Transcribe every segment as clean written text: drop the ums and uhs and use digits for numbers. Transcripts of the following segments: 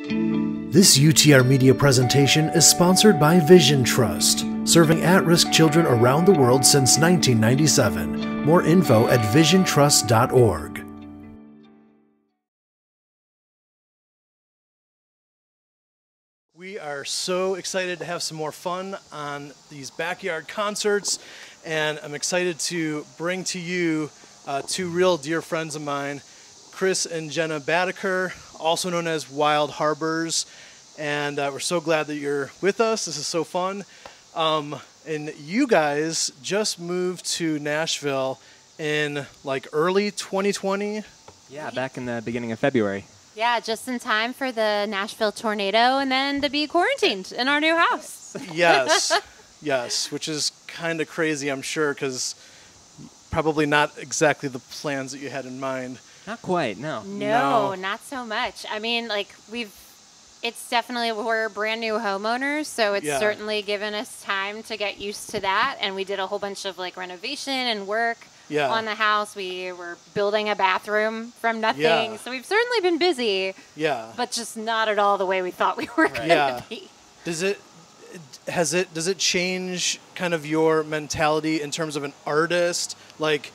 This UTR Media presentation is sponsored by Vision Trust, serving at-risk children around the world since 1997. More info at visiontrust.org. We are so excited to have some more fun on these backyard concerts, and I'm excited to bring to you two real dear friends of mine, Chris and Jenna Badeker, also known as Wild Harbors, and we're so glad that you're with us. This is so fun. And you guys just moved to Nashville in like early 2020? Yeah, back in the beginning of February. Yeah, just in time for the Nashville tornado and then to be quarantined in our new house. Yes, yes, which is kind of crazy, I'm sure, because probably not exactly the plans that you had in mind. Not quite, no. No, not so much. I mean, like, it's definitely, we're brand new homeowners, so it's certainly given us time to get used to that. And we did a whole bunch of like renovation and work on the house. We were building a bathroom from nothing. So we've certainly been busy, but just not at all the way we thought we were going to be. Does it change kind of your mentality in terms of an artist? Like,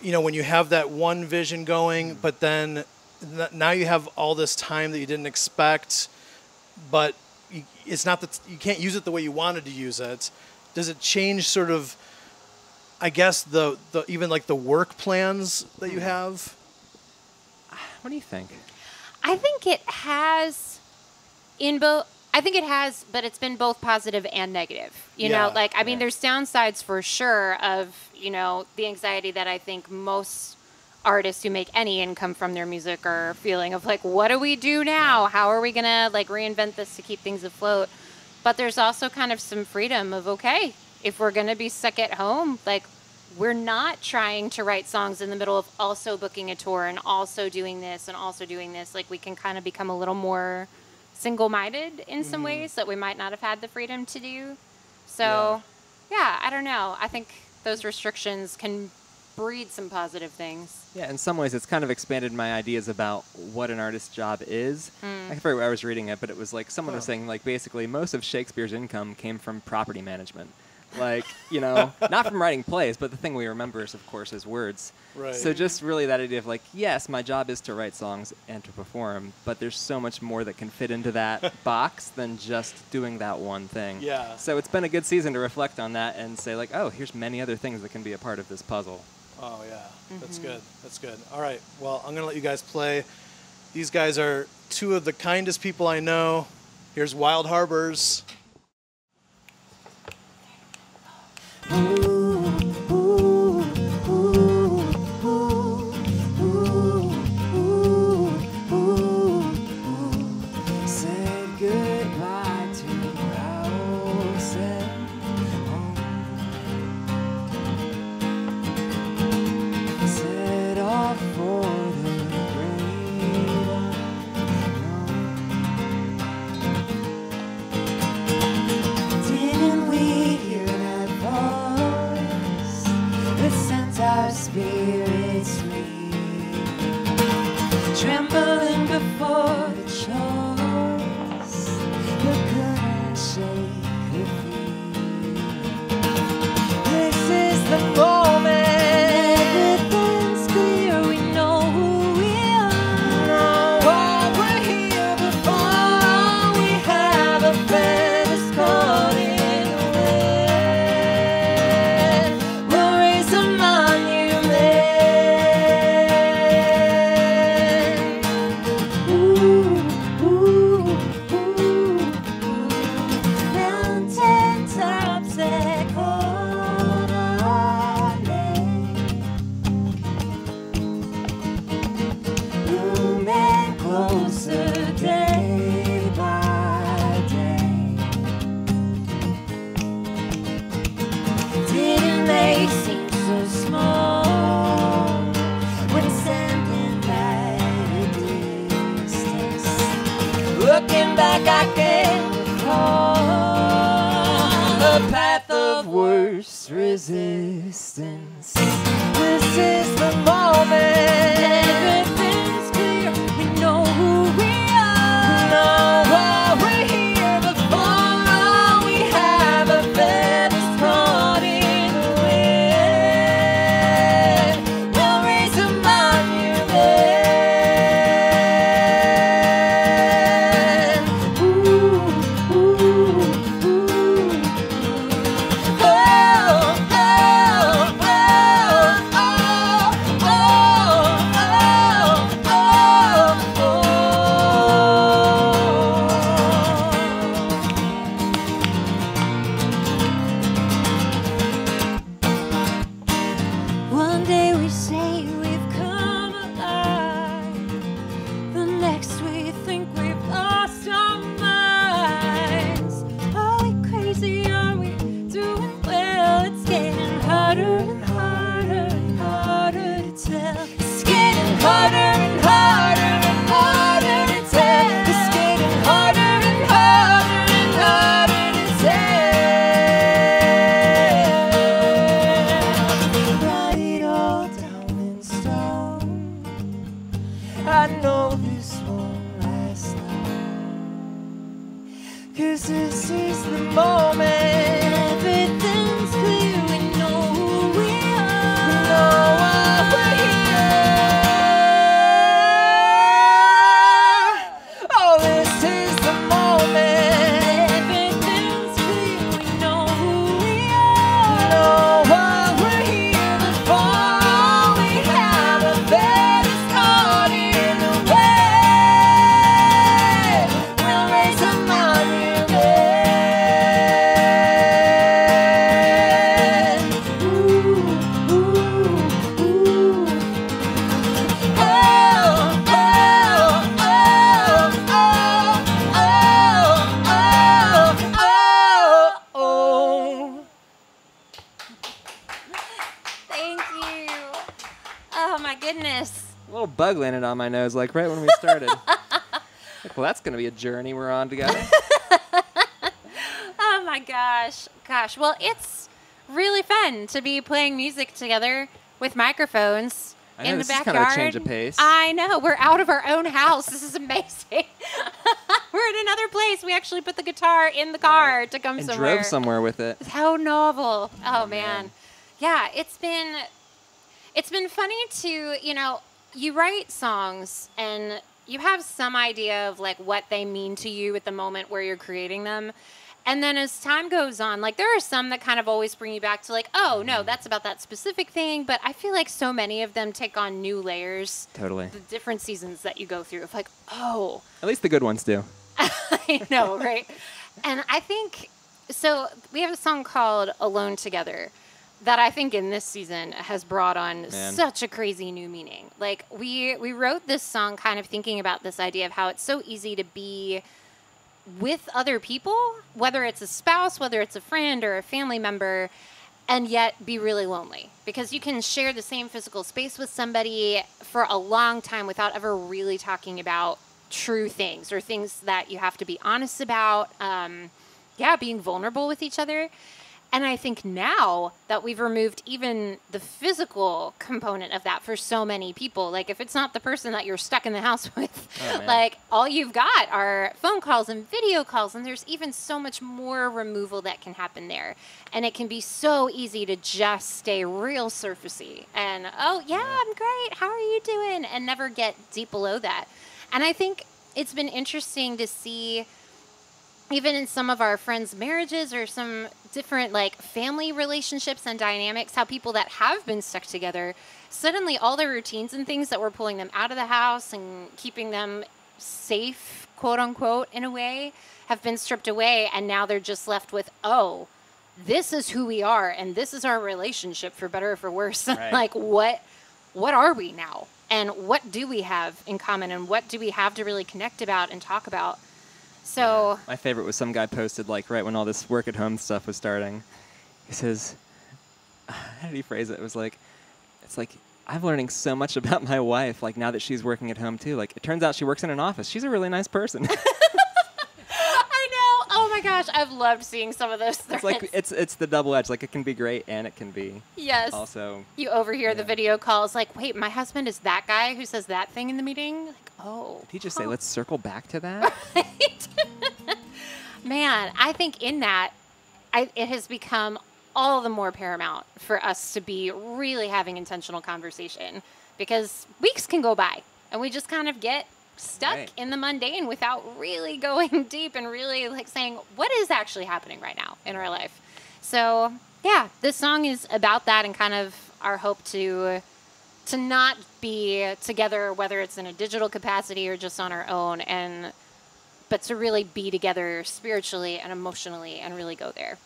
you know, when you have that one vision going, but then now you have all this time that you didn't expect, but it's not that you can't use it the way you wanted to use it. Does it change sort of, I guess, the even like the work plans that you have? What do you think? I think it has but it's been both positive and negative. You know, like, I mean, there's downsides for sure of, you know, the anxiety that I think most artists who make any income from their music are feeling of like, what do we do now? How are we going to like reinvent this to keep things afloat? But there's also kind of some freedom of, okay, if we're going to be stuck at home, like, we're not trying to write songs in the middle of also booking a tour and also doing this and also doing this. Like, we can kind of become a little more single-minded in some ways that we might not have had the freedom to do. So, yeah, I don't know. I think those restrictions can breed some positive things. Yeah, in some ways it's kind of expanded my ideas about what an artist's job is. I forget where I was reading it, but it was like someone was saying like basically most of Shakespeare's income came from property management. Like, you know, not from writing plays, but the thing we remember is, of course, his words. Right. So just really that idea of like, yes, my job is to write songs and to perform, but there's so much more that can fit into that box than just doing that one thing. Yeah. So it's been a good season to reflect on that and say like, oh, here's many other things that can be a part of this puzzle. Oh, yeah. That's good. That's good. All right. Well, I'm going to let you guys play. These guys are two of the kindest people I know. Here's Wild Harbors. Said goodbye to our set home. Set off for the great unknown. Didn't we hear that voice that sent our spirits free, trembling before the choice, but couldn't shake her free. This is the moment, everything's clear, we know who we are. Oh, we're here before we have a friend who's caught in the wind. We'll raise a monument. Ooh, ooh, ooh, ooh. Mountain tops echo our name. Looming closer day by day. Didn't they seem so small when standing at a distance? Looking back, I can recall a path of worst resistance. This is the moment, everything's clear, we know who we are. is the moment. Everything's clear, we know who we are. We know why we're here. Oh, this is the moment. Everything's clear, we know who we are. We know why we're here. Before we have a better start in the way, we'll raise a monument. Ooh, ooh, ooh. Oh, oh, oh, oh, oh, oh, oh. Thank you. Oh my goodness. A little bug landed on my nose, like right when we started. Like, well, that's going to be a journey we're on together. Oh my gosh. Gosh. Well, it's really fun to be playing music together with microphones I know, in the this is backyard. kind of a change of pace. I know. We're out of our own house. This is amazing. We're in another place. We actually put the guitar in the car to come And somewhere. drove somewhere with it. How novel. Oh man. Yeah, it's been funny to, you write songs and you have some idea of like what they mean to you at the moment where you're creating them. And then as time goes on, like there are some that kind of always bring you back to like, oh no, that's about that specific thing. But I feel like so many of them take on new layers. Totally. The different seasons that you go through of like, oh, At least the good ones do. I know, right? And I think, so we have a song called Alone Together that I think in this season has brought on such a crazy new meaning. Like we wrote this song kind of thinking about this idea of how it's so easy to be with other people, whether it's a spouse, whether it's a friend or a family member, and yet be really lonely because you can share the same physical space with somebody for a long time without ever really talking about true things or things that you have to be honest about. Being vulnerable with each other. And I think now that we've removed even the physical component of that for so many people, like if it's not the person that you're stuck in the house with, like all you've got are phone calls and video calls, and there's even so much more removal that can happen there. And it can be so easy to just stay real surfacey and, oh, yeah, I'm great. How are you doing? And never get deep below that. And I think it's been interesting to see even in some of our friends' marriages or some different like family relationships and dynamics, how people that have been stuck together, suddenly all their routines and things that were pulling them out of the house and keeping them safe, quote unquote, in a way, have been stripped away. And now they're just left with, oh, this is who we are. And this is our relationship for better or for worse. Right. Like, what are we now? And what do we have in common? And what do we have to really connect about and talk about? So my favorite was some guy posted like right when all this work at home stuff was starting. He says, how did he phrase it? It was like, it's like, I'm learning so much about my wife, like now that she's working at home too. Like it turns out she works in an office. She's a really nice person. I know. Oh my gosh, I've loved seeing some of those threads. It's like it's the double edge. Like it can be great and it can be also. You overhear the video calls like, wait, my husband is that guy who says that thing in the meeting? Like, oh. Did he just say, let's circle back to that? Man, I think in that, it has become all the more paramount for us to be really having intentional conversation because weeks can go by and we just kind of get stuck in the mundane without really going deep and really like saying what is actually happening right now in our life. So yeah, this song is about that and kind of our hope to not be together, whether it's in a digital capacity or just on our own, but to really be together spiritually and emotionally and really go there.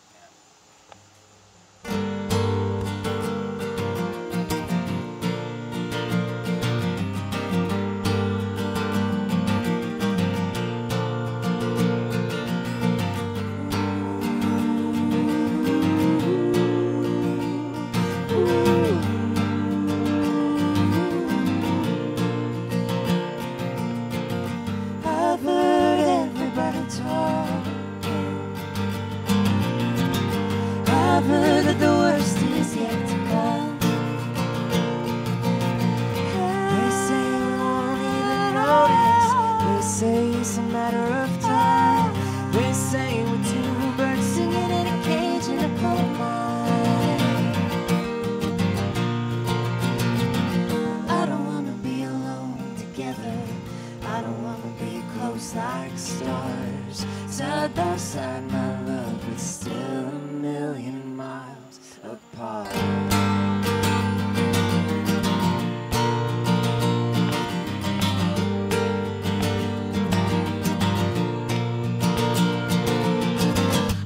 I've heard everybody talking. I've heard that the worst is yet to come. They say we won't even notice. They say it's a matter of time. They say we're too burdened close like stars. Side by side, my love, but still a million miles apart.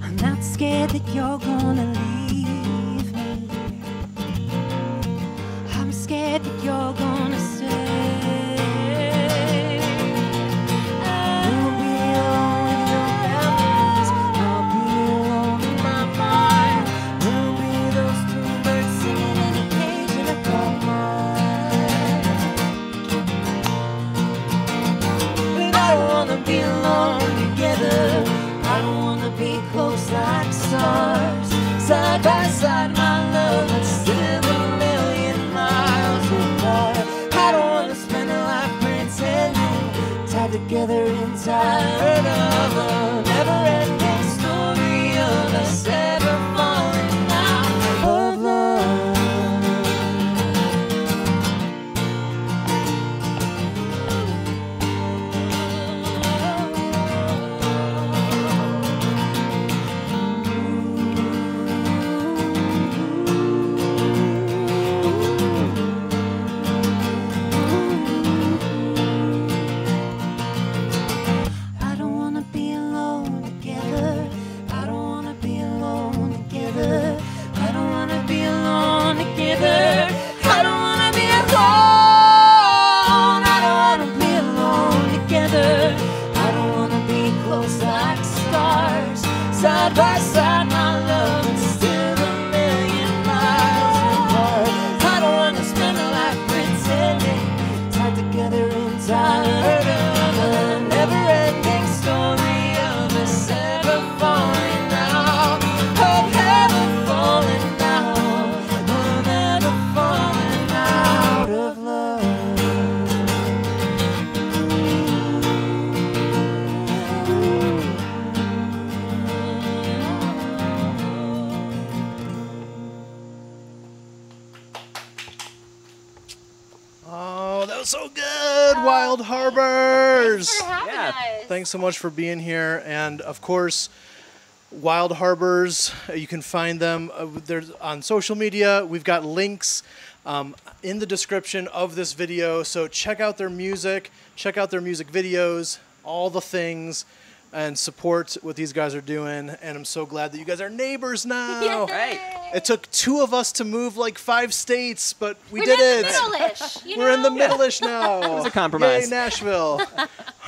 I'm not scared that you're gonna leave me. I'm scared that you're gonna stay. You'll be alone with your memories. I'll be alone in my mind. We'll be those two birds singing in a cage in a coal mine. But I don't wanna be alone together. I don't wanna be close like stars. Side by side, my love, but still a million miles apart. I don't wanna spend a life pretending, tied together inside of a never-ending story of us ever falling out of love. I don't wanna be alone together. I don't wanna be alone together. I don't wanna be alone together. I don't wanna be alone. I don't wanna be alone together. I don't wanna be close like stars. Side by side, my love, it's still a million miles apart. I don't wanna spend a life pretending, tied together inside of a never-ending story of us ever falling out, of ever falling out, of ever falling out of love. Oh, that was so good, Wild Harbors. Thanks for having Yeah. us. Thanks so much for being here. And of course, Wild Harbors, you can find them there's on social media. We've got links in the description of this video. So check out their music, check out their music videos, all the things, and support what these guys are doing. And I'm so glad that you guys are neighbors now. Right. It took 2 of us to move like 5 states, but we We're did in it. the middle-ish, you We're in the know? middle-ish now. It was a compromise. Yay, Nashville.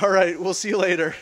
All right, we'll see you later.